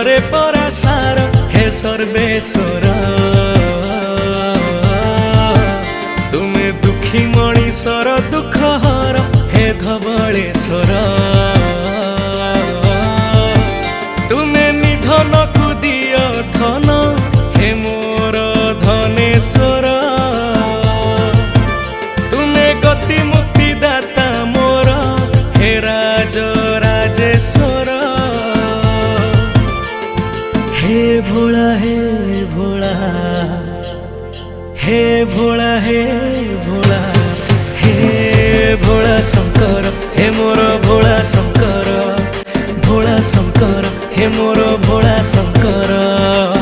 रे परासार हे सर्वेश्वर तुमे दुखी मणिषर दुख हर हे धवलेश्वर तुमे निधन को दिय धन हे मोर धनेश्वर तुमे गति मुक्ति दाता मोर हे राज राजेश्वर हे भोला हे भोला हे भोला हे भोला हे भोला शंकर हे मोर भोला शंकर भोला शंकर हे मोर भोला शंकर।